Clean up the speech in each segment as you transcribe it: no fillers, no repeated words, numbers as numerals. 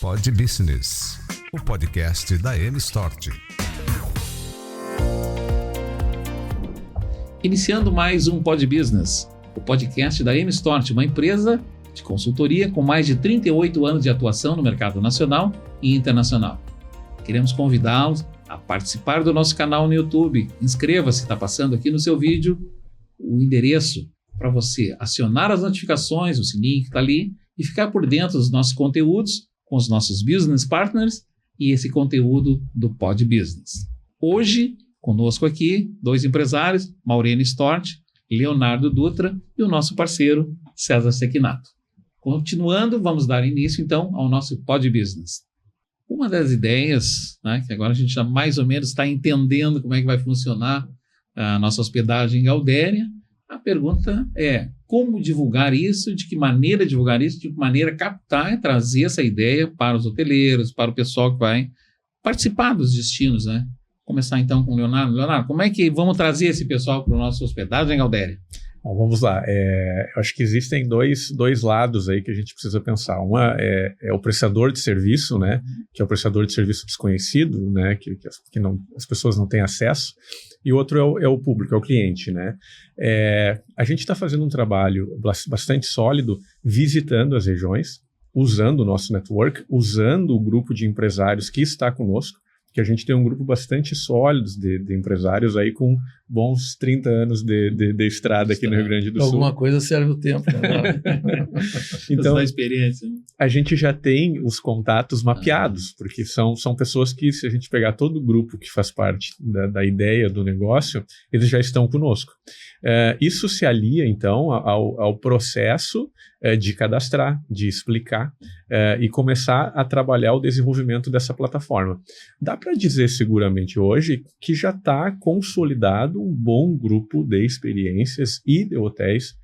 Pod Business, o podcast da M-Stort. Iniciando mais um Pod Business, o podcast da M-Stort, uma empresa de consultoria com mais de 38 anos de atuação no mercado nacional e internacional. Queremos convidá-los a participar do nosso canal no YouTube. Inscreva-se, está passando aqui no seu vídeo o endereço para você acionar as notificações, o sininho que está ali, e ficar por dentro dos nossos conteúdos com os nossos business partners e esse conteúdo do Pod Business. Hoje, conosco aqui, dois empresários, Maureen Stort, Leonardo Dutra e o nosso parceiro, César Sequinato. Continuando, vamos dar início, então, ao nosso Pod Business. Uma das ideias, né, que agora a gente já mais ou menos está entendendo como é que vai funcionar a nossa hospedagem em Gaudéria, a pergunta é como divulgar isso, de que maneira divulgar isso, de que maneira captar e trazer essa ideia para os hoteleiros, para o pessoal que vai participar dos destinos, né? Começar então com o Leonardo. Leonardo, como é que vamos trazer esse pessoal para o nosso hospedagem em Gaudéria? Bom, vamos lá. Eu acho que existem dois lados aí que a gente precisa pensar. Uma é o prestador de serviço, né? Que é o prestador de serviço desconhecido, né? Que as pessoas não têm acesso. E o outro é o público, é o cliente, né? A gente está fazendo um trabalho bastante sólido, visitando as regiões, usando o nosso network, usando o grupo de empresários que está conosco, que a gente tem um grupo bastante sólido de empresários aí com bons 30 anos de estrada aqui no Rio Grande do Sul. Alguma coisa serve o tempo. Né? Então, a experiência, né? A gente já tem os contatos mapeados, porque são pessoas que, se a gente pegar todo o grupo que faz parte da ideia do negócio, eles já estão conosco. Isso se alia, então, ao processo de cadastrar, de explicar e começar a trabalhar o desenvolvimento dessa plataforma. Dá para dizer seguramente hoje que já está consolidado um bom grupo de experiências e de hotéis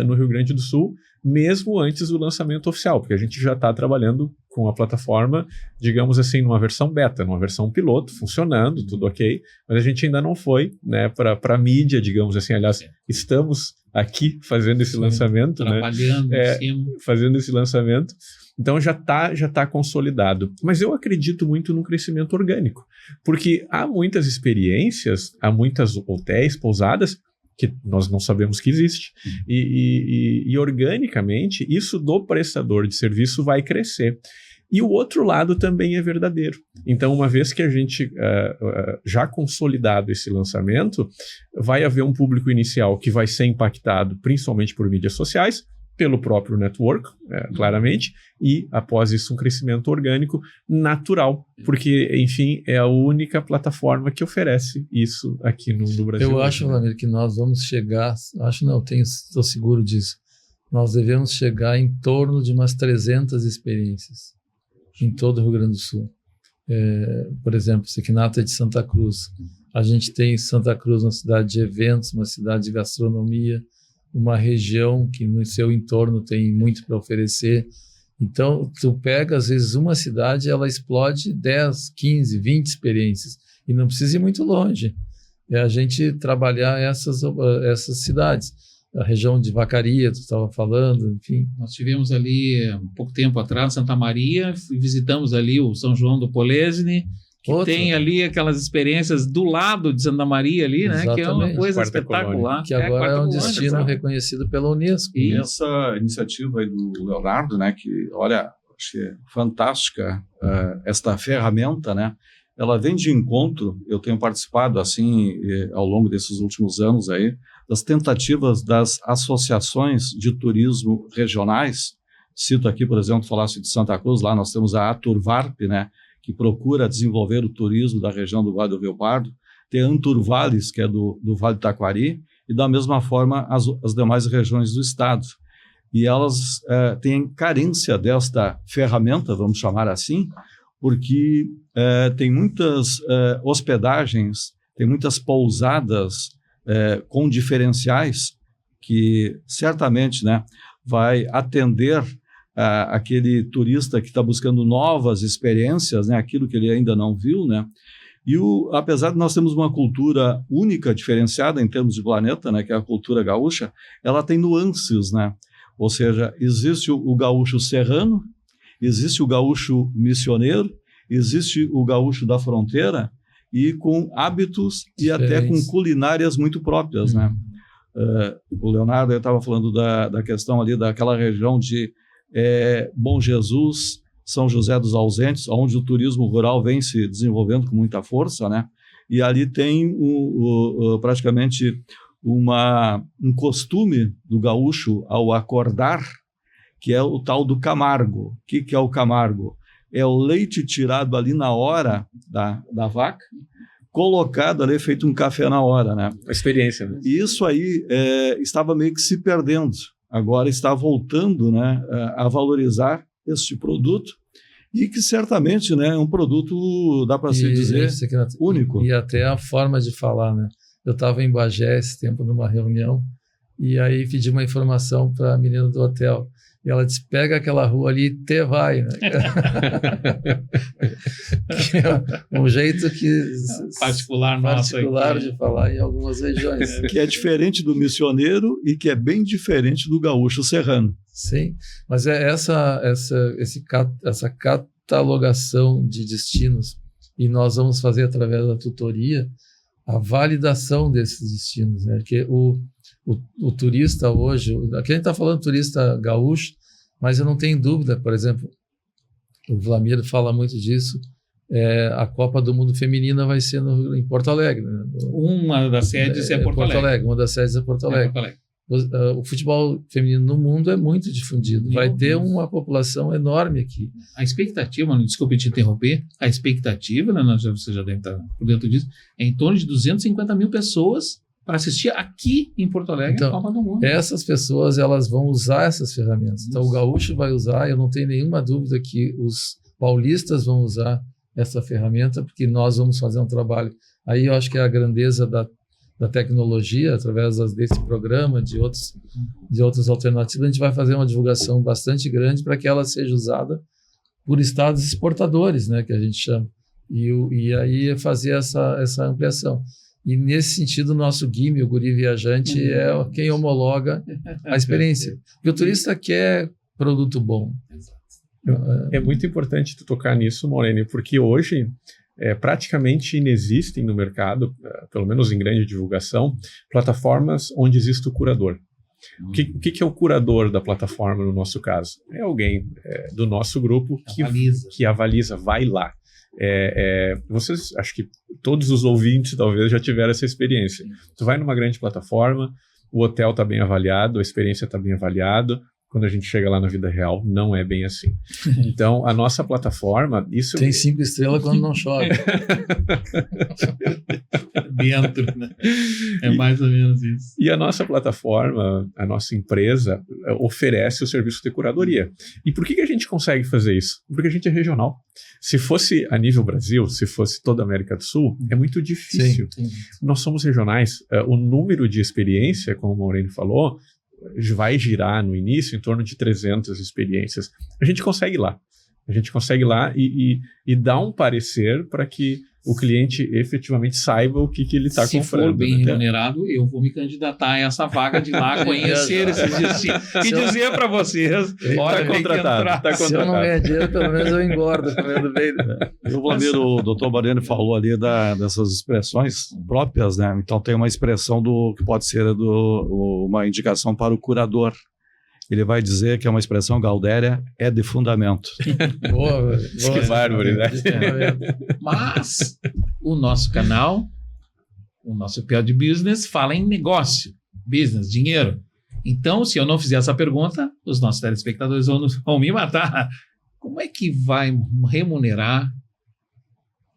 no Rio Grande do Sul, mesmo antes do lançamento oficial, porque a gente já está trabalhando com a plataforma, digamos assim, numa versão beta, numa versão piloto, funcionando, tudo ok, mas a gente ainda não foi, né, para a mídia, digamos assim. Aliás, estamos aqui fazendo esse lançamento, trabalhando, né, fazendo esse lançamento, então já tá consolidado. Mas eu acredito muito no crescimento orgânico, porque há muitas experiências, há muitas hotéis, pousadas, que nós não sabemos que existe. E organicamente, isso do prestador de serviço vai crescer. E o outro lado também é verdadeiro. Então, uma vez que a gente já consolidado esse lançamento, vai haver um público inicial que vai ser impactado principalmente por mídias sociais, pelo próprio network, claramente, e após isso um crescimento orgânico natural, porque, enfim, é a única plataforma que oferece isso aqui no Brasil. Eu acho, Ramiro, que nós vamos chegar, estou seguro disso, nós devemos chegar em torno de umas 300 experiências em todo o Rio Grande do Sul. Por exemplo, Sequinato é de Santa Cruz. A gente tem em Santa Cruz uma cidade de eventos, uma cidade de gastronomia, uma região que no seu entorno tem muito para oferecer. Então, tu pega, às vezes, uma cidade, ela explode 10, 15, 20 experiências. E não precisa ir muito longe. É a gente trabalhar essas cidades. A região de Vacaria, tu estava falando, enfim. Nós tivemos ali, um pouco tempo atrás, Santa Maria, visitamos ali o São João do Polesine, que tem ali aquelas experiências do lado de Santa Maria ali, né? Exatamente. Que é uma coisa Quarta espetacular. Colônia. Que agora é um Colônia, destino sabe? reconhecido pela Unesco. E essa iniciativa aí do Leonardo, né, que, olha, achei fantástica esta ferramenta, né? Ela vem de encontro, eu tenho participado, assim, ao longo desses últimos anos aí, das tentativas das associações de turismo regionais. Cito aqui, por exemplo, falasse de Santa Cruz, lá nós temos a Aturvarp, né, que procura desenvolver o turismo da região do Vale do Rio Pardo. Tem a Anturvales, que é do Vale do Taquari, e da mesma forma as demais regiões do estado. E elas têm carência desta ferramenta, vamos chamar assim, porque tem muitas hospedagens, tem muitas pousadas com diferenciais que certamente, né, vai atender aquele turista que está buscando novas experiências, né, aquilo que ele ainda não viu, né? E apesar de nós termos uma cultura única, diferenciada em termos de planeta, né, que é a cultura gaúcha, ela tem nuances, né? Ou seja, existe o gaúcho serrano Existe o gaúcho missioneiro, existe o gaúcho da fronteira, e com hábitos e até com culinárias muito próprias, né? O Leonardo estava falando da questão ali daquela região de Bom Jesus, São José dos Ausentes, onde o turismo rural vem se desenvolvendo com muita força, né? E ali tem praticamente um costume do gaúcho ao acordar, que é o tal do Camargo. O que é o Camargo? É o leite tirado ali na hora da vaca, colocado ali, feito um café na hora, né? A experiência, né? E isso aí estava meio que se perdendo. Agora está voltando, né, a valorizar este produto, e que certamente, né, é um produto, dá para se dizer, único. E até a forma de falar, né? Eu estava em Bagé esse tempo numa reunião, e aí pedi uma informação para a menina do hotel. E ela disse, pega aquela rua ali e te vai, né? Que é um jeito particular nosso de falar em algumas regiões. Que é diferente do missioneiro e que é bem diferente do gaúcho serrano. Sim, mas essa catalogação de destinos, e nós vamos fazer através da tutoria a validação desses destinos, né? Porque o turista hoje, aqui a gente está falando turista gaúcho, mas eu não tenho dúvida, por exemplo, o Vlamir fala muito disso, a Copa do Mundo Feminina vai ser em Porto Alegre. Né? Uma das sedes é Porto Alegre. Uma das sedes é Porto Alegre. O futebol feminino no mundo é muito difundido, vai ter uma população enorme aqui. A expectativa, desculpe te interromper, a expectativa, né, você já deve estar por dentro disso, é em torno de 250 mil pessoas para assistir aqui em Porto Alegre a Copa do Mundo. Essas pessoas, elas vão usar essas ferramentas. Então o gaúcho vai usar, eu não tenho nenhuma dúvida que os paulistas vão usar essa ferramenta, porque nós vamos fazer um trabalho. Aí eu acho que é a grandeza da tecnologia, através desse programa, de outras alternativas, a gente vai fazer uma divulgação bastante grande para que ela seja usada por estados exportadores, né, que a gente chama, e aí fazer essa ampliação. E nesse sentido, o nosso GIME, o Guri Viajante, é quem homologa a experiência. Porque o turista quer produto bom. É muito importante tu tocar nisso, Morene, porque hoje praticamente inexistem no mercado, pelo menos em grande divulgação, plataformas onde existe o curador. O que é o curador da plataforma, no nosso caso? É alguém do nosso grupo que avaliza, vai lá. Vocês, acho que todos os ouvintes talvez já tiveram essa experiência. Tu vai numa grande plataforma, o hotel está bem avaliado, a experiência está bem avaliada. Quando a gente chega lá na vida real, não é bem assim. Então, a nossa plataforma... Tem 5 estrelas quando não chove. Dentro, né? É mais ou menos isso. E a nossa plataforma, a nossa empresa, oferece o serviço de curadoria. E por que a gente consegue fazer isso? Porque a gente é regional. Se fosse a nível Brasil, se fosse toda a América do Sul, é muito difícil. Sim. Nós somos regionais. O número de experiência, como o Maureen falou, vai girar no início em torno de 300 experiências. A gente consegue ir lá. A gente consegue ir lá e dar um parecer para que o cliente efetivamente saiba o que ele está comprando. Se for bem remunerado, eu vou me candidatar a essa vaga de lá, conhecer esses destinos e dizer para vocês, olha, está contratado. Se eu não ganhar dinheiro, pelo menos eu engordo comendo bem. O Vlamir, o doutor Mariano falou ali dessas expressões próprias, né? Então tem uma expressão que pode ser uma indicação para o curador. Ele vai dizer que é uma expressão gaudéria, é de fundamento. Boa, que bárbaro, né? Mas o nosso canal, o nosso POD Business, fala em negócio, business, dinheiro. Então, se eu não fizer essa pergunta, os nossos telespectadores vão me matar. Como é que vai remunerar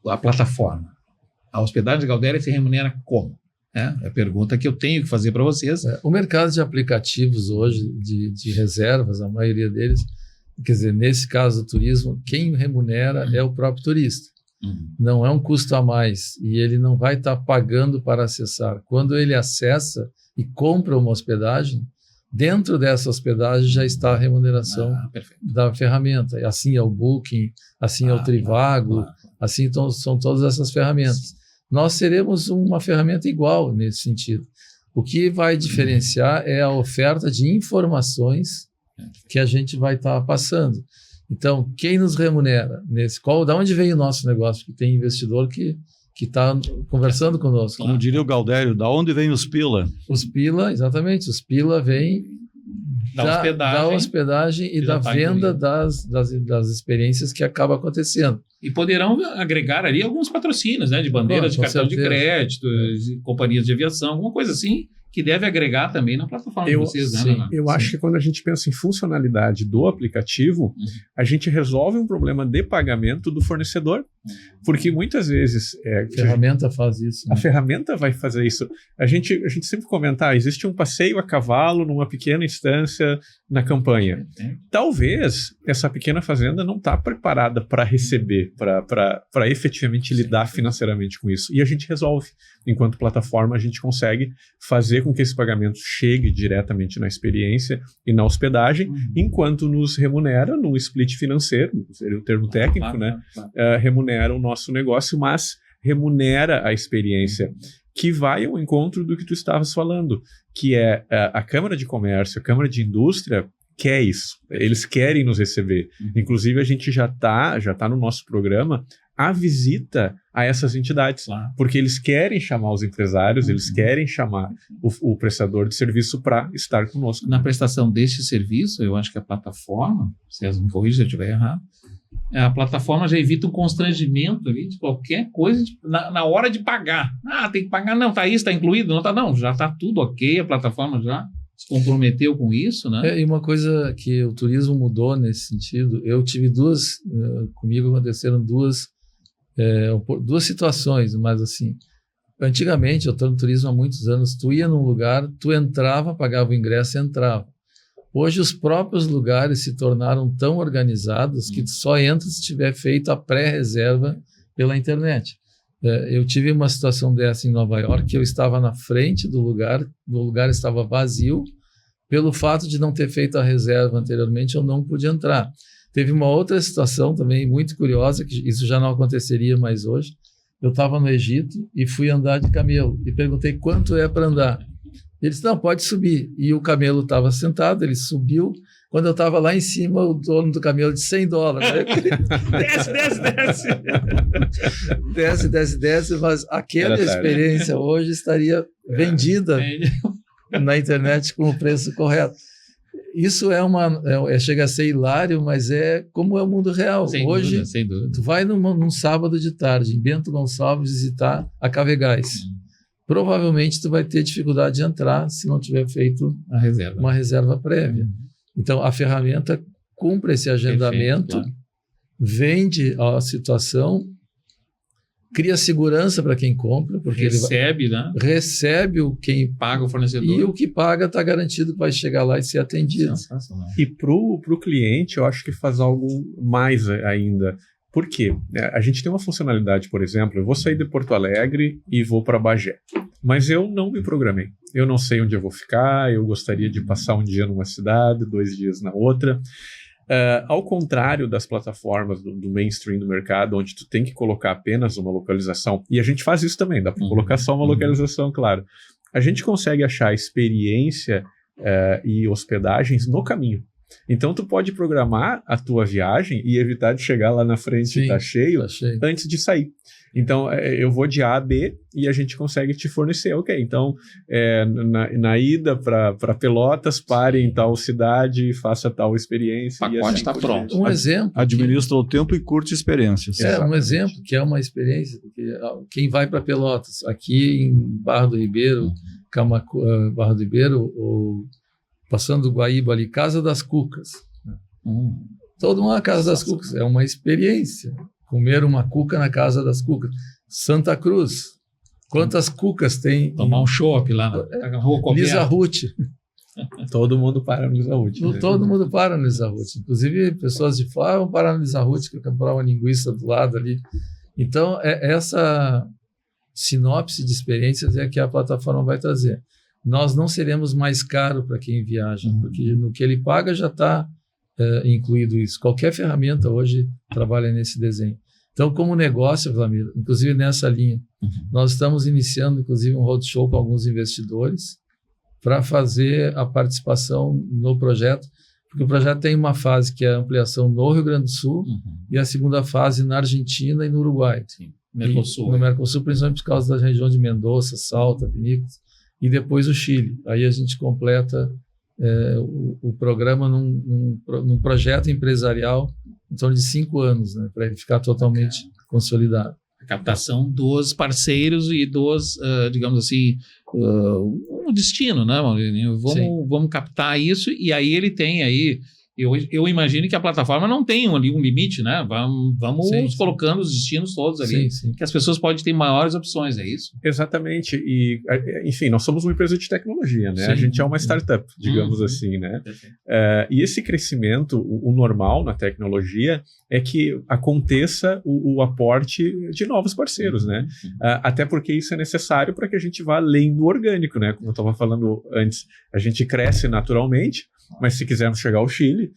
a plataforma? A hospedagem de Gaudéria se remunera como? É a pergunta que eu tenho que fazer para vocês. O mercado de aplicativos hoje, de reservas, a maioria deles, quer dizer, nesse caso do turismo, quem remunera é o próprio turista. Não é um custo a mais e ele não vai estar pagando para acessar. Quando ele acessa e compra uma hospedagem, dentro dessa hospedagem já está a remuneração da ferramenta. Assim é o Booking, assim é o Trivago, assim então, são todas essas ferramentas. Nós seremos uma ferramenta igual nesse sentido. O que vai diferenciar é a oferta de informações que a gente vai estar passando. Então, quem nos remunera? Da onde vem o nosso negócio? Porque tem investidor que está conversando conosco. Como diria o Galdério, da onde vem os pila? Os pila, exatamente, os pila vêm da hospedagem e da venda das experiências que acaba acontecendo. E poderão agregar ali alguns patrocínios, né? De bandeira de cartão de crédito, de companhias de aviação, alguma coisa assim, que deve agregar também na plataforma de vocês, né? Eu acho que quando a gente pensa em funcionalidade do aplicativo, a gente resolve um problema de pagamento do fornecedor, porque muitas vezes... A ferramenta faz isso. A ferramenta vai fazer isso. A gente sempre comenta, existe um passeio a cavalo numa pequena instância na campanha. Talvez essa pequena fazenda não está preparada para receber, para efetivamente lidar financeiramente com isso. E a gente resolve. Enquanto plataforma, a gente consegue fazer com que esse pagamento chegue diretamente na experiência e na hospedagem, enquanto nos remunera num split financeiro, seria o termo técnico, né? Remunera o nosso negócio, mas remunera a experiência, que vai ao encontro do que tu estavas falando, que é a Câmara de Comércio, a Câmara de Indústria quer isso, eles querem nos receber. Inclusive, a gente já tá no nosso programa a visita a essas entidades, porque eles querem chamar os empresários, eles querem chamar o prestador de serviço para estar conosco. Na prestação deste serviço, eu acho que a plataforma, César, me corrija se eu estiver errado, a plataforma já evita um constrangimento ali de qualquer coisa na hora de pagar. Tem que pagar, não, tá isso, está incluído, não tá, não, já está tudo ok, a plataforma já se comprometeu com isso, né? E uma coisa que o turismo mudou nesse sentido, eu tive comigo aconteceram duas situações, mas assim, antigamente, eu estou no turismo há muitos anos, tu ia num lugar, tu entrava, pagava o ingresso e entrava. Hoje os próprios lugares se tornaram tão organizados que tu só entra se tiver feito a pré-reserva pela internet. Eu tive uma situação dessa em Nova York, que eu estava na frente do lugar estava vazio, pelo fato de não ter feito a reserva anteriormente, eu não pude entrar. Teve uma outra situação também muito curiosa, que isso já não aconteceria mais hoje. Eu estava no Egito e fui andar de camelo e perguntei quanto é para andar. Ele disse, não, pode subir. E o camelo estava sentado, ele subiu. Quando eu estava lá em cima, o dono do camelo disse $100. Desce, mas aquela experiência hoje estaria vendida na internet com o preço correto. Isso chega a ser hilário, mas é como é o mundo real. Hoje, sem dúvida. Tu vai num sábado de tarde em Bento Gonçalves visitar a Cavegás. Provavelmente tu vai ter dificuldade de entrar se não tiver feito uma reserva prévia. Então, a ferramenta cumpre esse agendamento, perfeito, vende a situação, cria segurança para quem compra, porque recebe quem paga o fornecedor. E o que paga está garantido que vai chegar lá e ser atendido. E para o cliente, eu acho que faz algo mais ainda. Por quê? A gente tem uma funcionalidade, por exemplo, eu vou sair de Porto Alegre e vou para Bagé, mas eu não me programei. Eu não sei onde eu vou ficar, eu gostaria de passar um dia numa cidade, 2 dias na outra. Ao contrário das plataformas do mainstream do mercado, onde tu tem que colocar apenas uma localização, e a gente faz isso também, dá para colocar só uma localização, claro. A gente consegue achar experiência e hospedagens no caminho. Então, tu pode programar a tua viagem e evitar de chegar lá na frente e tá cheio antes de sair. Então, eu vou de A a B e a gente consegue te fornecer. Ok, então, na ida para Pelotas, pare em tal cidade e faça tal experiência. O pacote está pronto. Um exemplo. Administra o tempo e curte experiências. Um exemplo que é uma experiência. Quem vai para Pelotas, aqui em Barra do Ribeiro, Barra do Ribeiro, ou passando do Guaíba ali, Casa das Cucas. Toda uma Casa das Cucas. É uma experiência. Comer uma cuca na Casa das Cucas. Santa Cruz. Quantas cucas tem? Tomar um chopp lá na rua Lisa Ruth. Todo mundo para no Lisa Ruth. Todo mundo para no Lisa Ruth. Inclusive, pessoas de fora vão parar no Lisa Ruth, que eu comprar uma linguiça do lado ali. Então, essa sinopse de experiências é que a plataforma vai trazer. Nós não seremos mais caro para quem viaja, porque no que ele paga já está incluído isso. Qualquer ferramenta hoje trabalha nesse desenho. Então, como negócio, Vlamir, inclusive nessa linha, nós estamos iniciando, inclusive, um roadshow com alguns investidores para fazer a participação no projeto, Porque o projeto tem uma fase que é a ampliação no Rio Grande do Sul Uhum. e a segunda fase na Argentina e no Uruguai. Sim. Mercosul. No Mercosul, principalmente por causa da região de Mendoza, Salta, Vinícolas, e depois o Chile. Aí a gente completa o programa num projeto empresarial em torno de 5 anos, né, para ele ficar totalmente consolidado. A captação dos parceiros e dos, digamos assim, um destino, né, Maurício? Vamos captar isso, e aí ele tem aí. Eu imagino que a plataforma não tem ali um limite, né? Vamos colocando os destinos todos ali, que as pessoas podem ter maiores opções, é isso? Exatamente. E, enfim, nós somos uma empresa de tecnologia, né? A gente é uma startup, digamos assim, né? E esse crescimento, o normal na tecnologia, é que aconteça o aporte de novos parceiros, né? Até porque isso é necessário para que a gente vá além do orgânico, né? Como eu estava falando antes, a gente cresce naturalmente, mas se quisermos chegar ao Chile,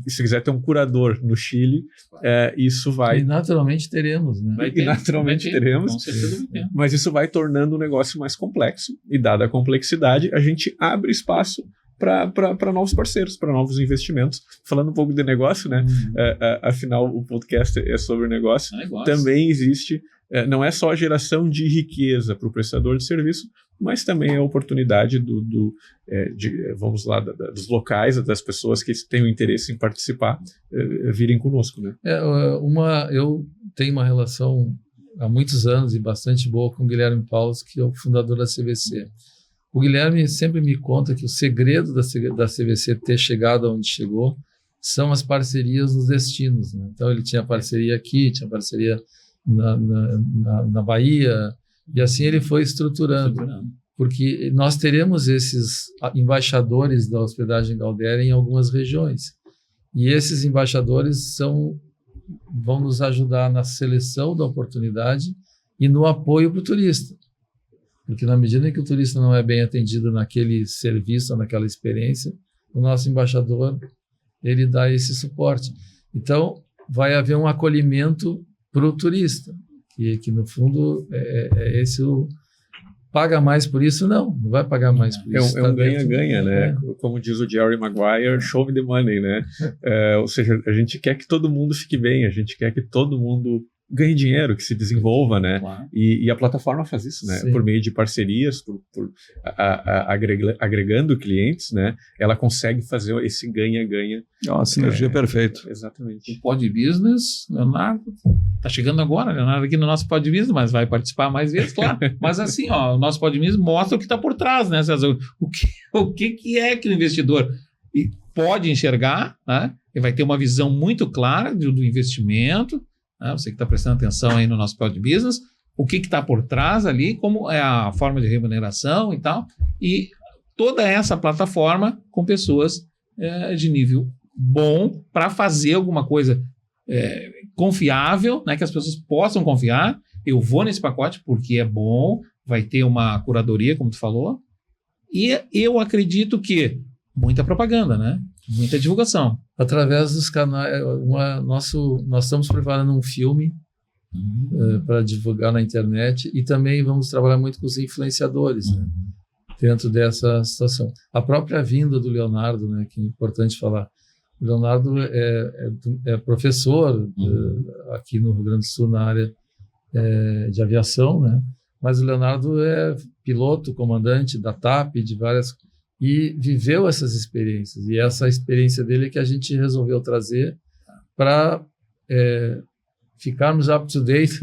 se quiser ter um curador no Chile, isso vai... E naturalmente teremos, né? Teremos, com certeza vai ter. mas isso vai tornando o negócio mais complexo, e dada a complexidade, a gente abre espaço para novos parceiros, para novos investimentos. Falando um pouco de negócio, né? Afinal, o podcast é sobre negócio. Também existe, não é só a geração de riqueza para o prestador de serviço, mas também a oportunidade vamos lá, dos locais, das pessoas que têm o interesse em participar, virem conosco, né? Eu tenho uma relação há muitos anos e bastante boa com o Guilherme Paulos, que é o fundador da CVC. O Guilherme sempre me conta que o segredo da CVC ter chegado onde chegou são as parcerias nos destinos, né? Então ele tinha parceria aqui, tinha parceria na Bahia, e assim ele foi estruturando, porque nós teremos esses embaixadores da hospedagem Galdéria em algumas regiões, e esses embaixadores vão nos ajudar na seleção da oportunidade e no apoio para o turista, porque na medida em que o turista não é bem atendido naquele serviço, naquela experiência, o nosso embaixador, ele dá esse suporte. Então vai haver um acolhimento para o turista, que no fundo é esse o... Paga mais por isso? Não vai pagar mais por isso. É um ganha-ganha, né? Como diz o Jerry Maguire, show me the money, né? Ou seja, a gente quer que todo mundo fique bem, a gente quer que todo mundo ganhe dinheiro, que se desenvolva, né? Claro. E a plataforma faz isso, né? Sim. Por meio de parcerias, agregando clientes, né? Ela consegue fazer esse ganha-ganha. É uma sinergia perfeita. Exatamente. O Pod Business, Leonardo, está chegando agora, Leonardo, aqui no nosso Pod Business, mas vai participar mais vezes, claro. Mas assim, o nosso Pod Business mostra o que está por trás, né, César? O que é que o investidor pode enxergar, né? Ele vai ter uma visão muito clara do investimento, né? Você que está prestando atenção aí no nosso Pod Business, o que está por trás ali, como é a forma de remuneração e tal, e toda essa plataforma com pessoas de nível bom para fazer alguma coisa confiável, né, que as pessoas possam confiar. Eu vou nesse pacote porque é bom, vai ter uma curadoria, como tu falou, e eu acredito que muita propaganda, né? Muita divulgação. Através dos canais, nós estamos preparando um filme para divulgar na internet, e também vamos trabalhar muito com os influenciadores, né, dentro dessa situação. A própria vinda do Leonardo, né, que é importante falar. O Leonardo é professor aqui no Rio Grande do Sul na área de aviação, né? Mas o Leonardo é piloto, comandante da TAP, de várias... E viveu essas experiências. E essa experiência dele é que a gente resolveu trazer para ficarmos up-to-date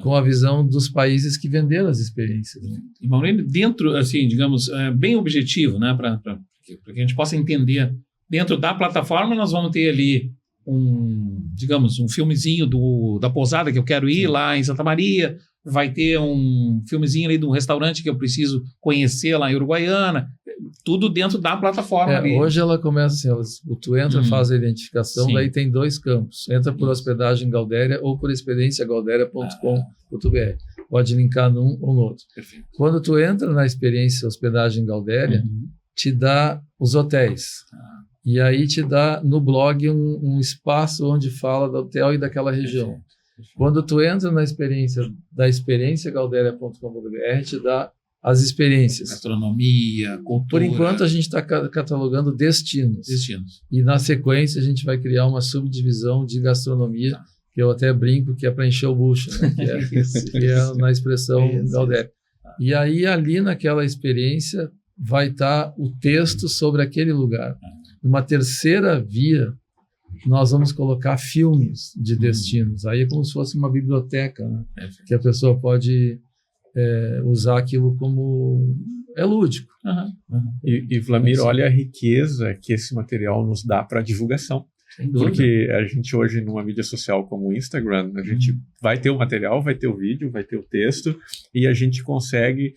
com a visão dos países que venderam as experiências. Né? E, Maurício, dentro, assim, digamos, bem objetivo, né, para que a gente possa entender, dentro da plataforma nós vamos ter ali um filmezinho da pousada que eu quero ir lá em Santa Maria, vai ter um filmezinho ali de um restaurante que eu preciso conhecer lá em Uruguaiana, tudo dentro da plataforma. Hoje ela começa assim, tu entra, faz a identificação, sim, daí tem 2 campos, entra por hospedagem Galdéria ou por experienciagaldéria.com.br, pode linkar num ou no outro. Perfeito. Quando tu entra na experiência hospedagem Galdéria, te dá os hotéis, e aí te dá no blog um espaço onde fala do hotel e daquela região. Perfeito. Quando tu entra na experiência da experienciagaldéria.com.br, te dá as experiências. Gastronomia, cultura. Por enquanto, a gente está catalogando destinos. E, na sequência, a gente vai criar uma subdivisão de gastronomia, que eu até brinco que é para encher o bucho, né? que é na expressão Galdério. E aí, ali naquela experiência, vai estar o texto sobre aquele lugar. Uma terceira via, nós vamos colocar filmes de destinos. Aí é como se fosse uma biblioteca, né? Que a pessoa pode usar aquilo como... É lúdico. E Vlamir, olha a riqueza que esse material nos dá para divulgação. Porque a gente hoje, numa mídia social como o Instagram, a gente vai ter o material, vai ter o vídeo, vai ter o texto, e a gente consegue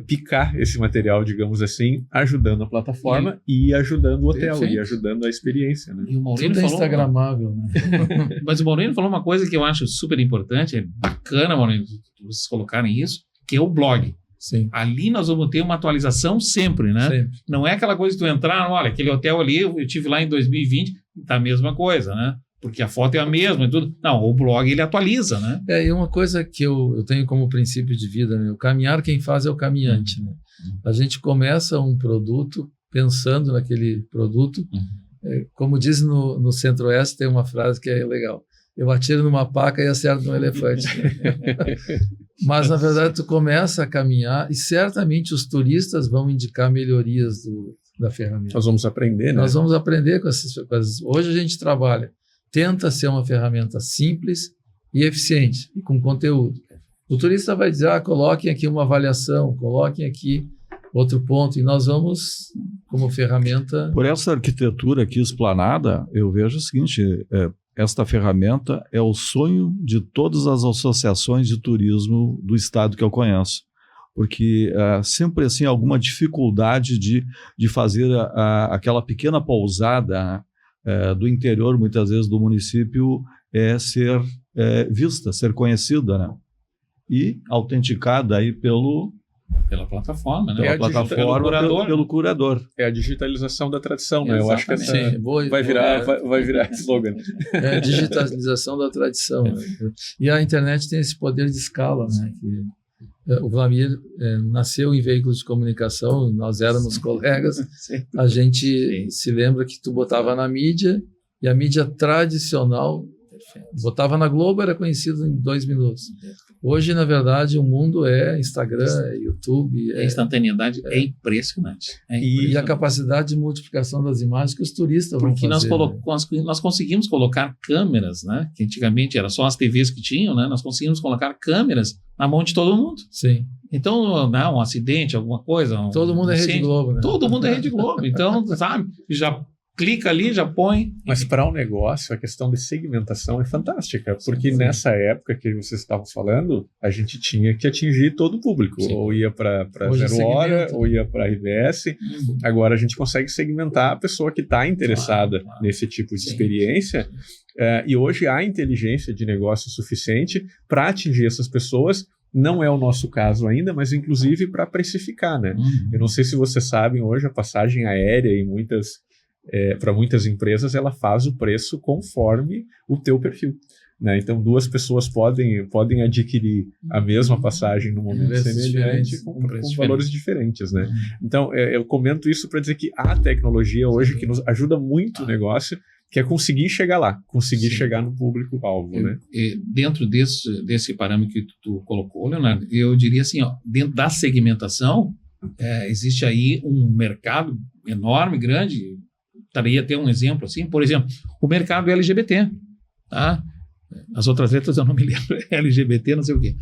picar esse material, digamos assim, ajudando a plataforma e ajudando o hotel, e ajudando a experiência. Né? E o Maurino tudo é falou instagramável, né? Mas o Maurino falou uma coisa que eu acho super importante, é bacana, Maurino, vocês colocarem isso, que é o blog. Sim. Ali nós vamos ter uma atualização sempre, né? Sempre. Não é aquela coisa de tu entrar, olha, aquele hotel ali, eu tive lá em 2020, tá a mesma coisa, né? Porque a foto é a mesma e tudo. Não, o blog ele atualiza, né? E uma coisa que eu tenho como princípio de vida, né? O caminhar quem faz é o caminhante, né? A gente começa um produto pensando naquele produto. Como diz no Centro-Oeste, tem uma frase que é legal. Eu atiro numa paca e acerto num elefante. Né? Mas, na verdade, tu começa a caminhar e certamente os turistas vão indicar melhorias da ferramenta. Nós vamos aprender, né? Nós vamos aprender com essas coisas. Hoje a gente tenta ser uma ferramenta simples e eficiente, e com conteúdo. O turista vai dizer, coloquem aqui uma avaliação, coloquem aqui outro ponto, e nós vamos, como ferramenta... Por essa arquitetura aqui explanada, eu vejo o seguinte... Esta ferramenta é o sonho de todas as associações de turismo do estado que eu conheço, porque sempre assim alguma dificuldade de fazer aquela pequena pousada do interior, muitas vezes do município, ser vista, ser conhecida, né? E autenticada aí pela plataforma, né? Pelo curador. É a digitalização da tradição, né? Exatamente. Eu acho que essa vai virar slogan. É a digitalização da tradição. Né? E a internet tem esse poder de escala, né? Que, o Vlamir nasceu em veículos de comunicação, nós éramos colegas. A gente se lembra que tu botava na mídia, e a mídia tradicional botava na Globo, era conhecido em 2 minutos. Hoje, na verdade, o mundo é Instagram, é YouTube. A instantaneidade é impressionante. E a capacidade de multiplicação das imagens que os turistas vão fazer. Porque nós conseguimos colocar câmeras, né? Que antigamente era só as TVs que tinham, né? Nós conseguimos colocar câmeras na mão de todo mundo. Sim. Então, não, um acidente, alguma coisa... Todo mundo é Rede Globo, né? Todo mundo é Rede Globo. Então, sabe, já... clica ali, já põe. Mas para um negócio, a questão de segmentação é fantástica, porque nessa época que vocês estavam falando, a gente tinha que atingir todo o público. Sim. Ou ia para Zero Hora, ou ia para RBS. Agora a gente consegue segmentar a pessoa que está interessada nesse tipo de experiência. E hoje há inteligência de negócio suficiente para atingir essas pessoas. Não é o nosso caso ainda, mas inclusive para precificar, né? Eu não sei se vocês sabem, hoje a passagem aérea para muitas empresas, ela faz o preço conforme o teu perfil, né? Então, 2 pessoas podem adquirir a mesma passagem no momento semelhante com valores diferentes, né? Então, eu comento isso para dizer que há tecnologia hoje que nos ajuda muito o negócio, que é conseguir chegar lá, chegar no público-alvo, né? Dentro desse parâmetro que tu colocou, Leonardo, eu diria assim, dentro da segmentação, existe aí um mercado enorme, grande. Estaria até um exemplo assim, por exemplo, o mercado LGBT, tá? As outras letras eu não me lembro, LGBT, não sei o quê.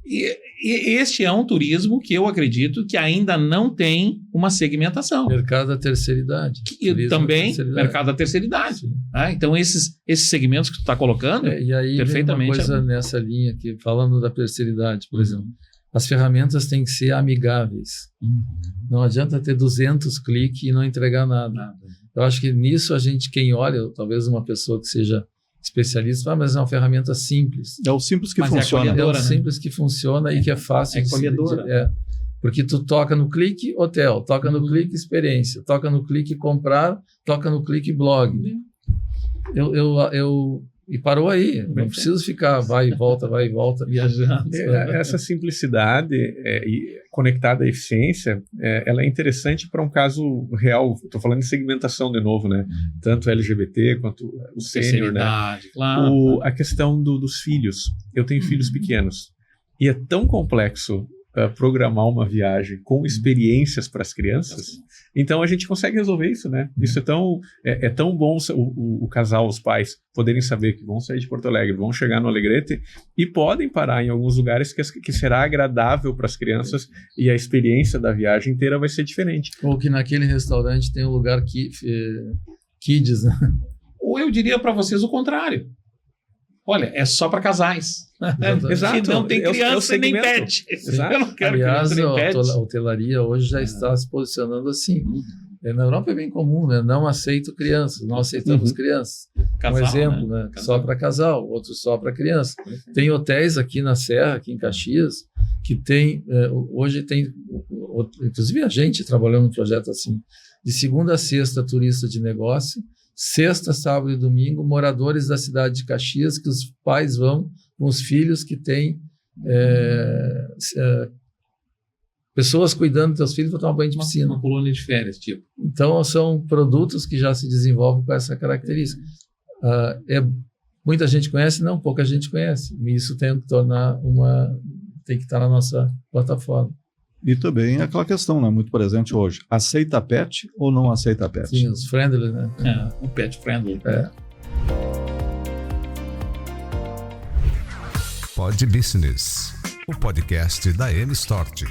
E este é um turismo que eu acredito que ainda não tem uma segmentação. Mercado da terceira idade. Também, mercado da terceira idade. Tá? Então, esses segmentos que tu está colocando, e aí perfeitamente. Uma coisa nessa linha aqui, falando da terceira idade, por exemplo, as ferramentas têm que ser amigáveis. Não adianta ter 200 cliques e não entregar nada. Eu acho que nisso quem olha, talvez uma pessoa que seja especialista, mas é uma ferramenta simples. É o simples que funciona. É o simples que funciona e que é fácil. É acolhedora. Porque tu toca no clique hotel, toca no clique experiência, toca no clique comprar, toca no clique blog. Eu e parou aí. Não precisa ficar vai e volta Viajando. Essa simplicidade conectada à eficiência, ela é interessante para um caso real. Estou falando de segmentação de novo, né? Tanto LGBT quanto o sênior, né? Claro. A questão dos filhos. Eu tenho filhos pequenos e é tão complexo programar uma viagem com experiências para as crianças. Então a gente consegue resolver isso, né? Isso é tão bom o casal, os pais, poderem saber que vão sair de Porto Alegre, vão chegar no Alegrete e podem parar em alguns lugares que será agradável para as crianças e a experiência da viagem inteira vai ser diferente. Ou que naquele restaurante tem um lugar kids, né? Ou eu diria para vocês o contrário. Olha, é só para casais. Exato. Que não tem criança nem pet. Exato. Eu não quero Aliás, criança nem pet. a hotelaria hoje já está se posicionando assim. Na Europa é bem comum, né? Não aceito crianças, não aceitamos crianças. Casal, um exemplo, né? Só para casal, outro só para criança. Tem hotéis aqui na Serra, aqui em Caxias, que tem, hoje tem, inclusive a gente trabalhou num projeto assim, de segunda a sexta turista de negócio, sexta, sábado e domingo, moradores da cidade de Caxias, que os pais vão com os filhos que têm pessoas cuidando dos seus filhos para tomar banho de piscina. Uma colônia de férias, tipo. Então, são produtos que já se desenvolvem com essa característica. Muita gente conhece? Não, pouca gente conhece. E isso tem que tornar tem que estar na nossa plataforma. E também aquela questão, né, muito presente hoje. Aceita pet ou não aceita pet? Sim, os friendly, né? Um pet friendly. Pod Business, o podcast da M-Stort.